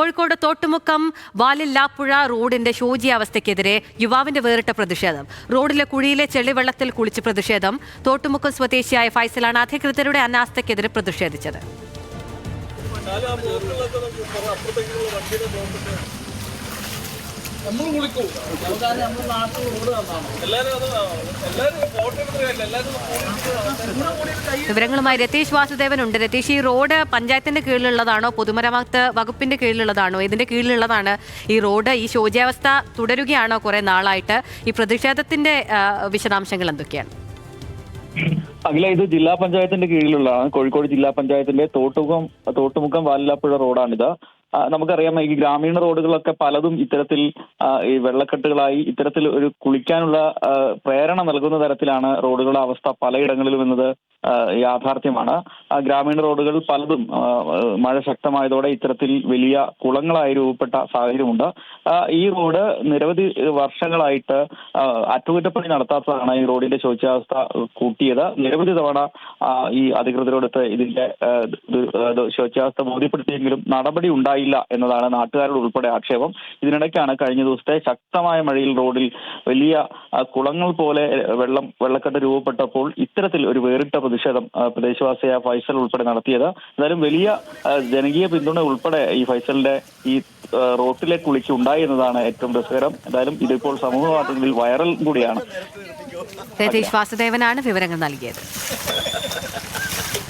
കോഴിക്കോട് തോട്ടുമുക്കം വാലില്ലാപ്പുഴ റോഡിന്റെ ശോചിയാവസ്ഥയ്ക്കെതിരെ യുവാവിന്റെ വേറിട്ട പ്രതിഷേധം. റോഡിലെ കുഴിയിലെ ചെളിവെള്ളത്തിൽ കുളിച്ച് പ്രതിഷേധം. തോട്ടുമുക്കം സ്വദേശിയായ ഫൈസലാണ് അധികൃതരുടെ അനാസ്ഥയ്ക്കെതിരെ പ്രതിഷേധിച്ചത്. വിവരങ്ങളുമായി രതീഷ് വാസുദേവൻ ഉണ്ട്. രതീഷ്, ഈ റോഡ് പഞ്ചായത്തിന്റെ കീഴിലുള്ളതാണോ പൊതുമരാമത്ത് വകുപ്പിന്റെ കീഴിലുള്ളതാണോ? ഇതിന്റെ കീഴിലുള്ളതാണ് ഈ റോഡ്. ഈ ശോച്യാവസ്ഥ തുടരുകയാണോ കുറെ നാളായിട്ട്? ഈ പ്രതിഷേധത്തിന്റെ വിശദാംശങ്ങൾ എന്തൊക്കെയാണ്? അഖില, ഇത് ജില്ലാ പഞ്ചായത്തിന്റെ കീഴിലുള്ളതാണ്. കോഴിക്കോട് ജില്ലാ പഞ്ചായത്തിന്റെ തോട്ടുമുക്കം വാലില്ലാപ്പുഴ റോഡാണിത്. നമുക്കറിയാം, ഈ ഗ്രാമീണ റോഡുകളൊക്കെ പലതും ഇത്തരത്തിൽ ഈ വെള്ളക്കെട്ടുകളായി ഇത്തരത്തിൽ ഒരു കുളിക്കാനുള്ള പ്രേരണ നൽകുന്ന തരത്തിലാണ് റോഡുകളുടെ അവസ്ഥ പലയിടങ്ങളിലും എന്നത് യാഥാർത്ഥ്യമാണ്. ഗ്രാമീണ റോഡുകൾ പലതും മഴ ശക്തമായതോടെ ഇത്തരത്തിൽ വലിയ കുളങ്ങളായി രൂപപ്പെട്ട സാഹചര്യമുണ്ട്. ഈ റോഡ് നിരവധി വർഷങ്ങളായിട്ട് അറ്റകുറ്റപ്പണി നടത്താത്തതാണ് ഈ റോഡിന്റെ ശോച്യാവസ്ഥ കൂട്ടിയത്. നിരവധി തവണ ഈ അധികൃതരോടൊത്ത് ഇതിന്റെ ശോച്യാവസ്ഥ ബോധ്യപ്പെടുത്തിയെങ്കിലും നടപടി ഉണ്ടായില്ല എന്നതാണ് നാട്ടുകാരുടെ ഉൾപ്പെടെ ആക്ഷേപം. ഇതിനിടയ്ക്കാണ് കഴിഞ്ഞ ദിവസത്തെ ശക്തമായ മഴയിൽ റോഡിൽ വലിയ കുളങ്ങൾ പോലെ വെള്ളക്കെട്ട് രൂപപ്പെട്ടപ്പോൾ ഇത്തരത്തിൽ ഒരു വേറിട്ട പ്രതിഷേധം പ്രദേശവാസിയായ ഫൈസൽ ഉൾപ്പെടെ നടത്തിയത്. എന്തായാലും വലിയ ജനകീയ പിന്തുണ ഉൾപ്പെടെ ഈ ഫൈസലിന്റെ ഈ റോട്ടിലെ കുളിക്ക് ഉണ്ടായി എന്നതാണ് ഏറ്റവും രസകരം. എന്തായാലും ഇതിപ്പോൾ സമൂഹ മാധ്യമങ്ങളിൽ വൈറൽ കൂടിയാണ്. രതീഷ് വാസുദേവനാണ് വിവരങ്ങൾ നൽകിയത്.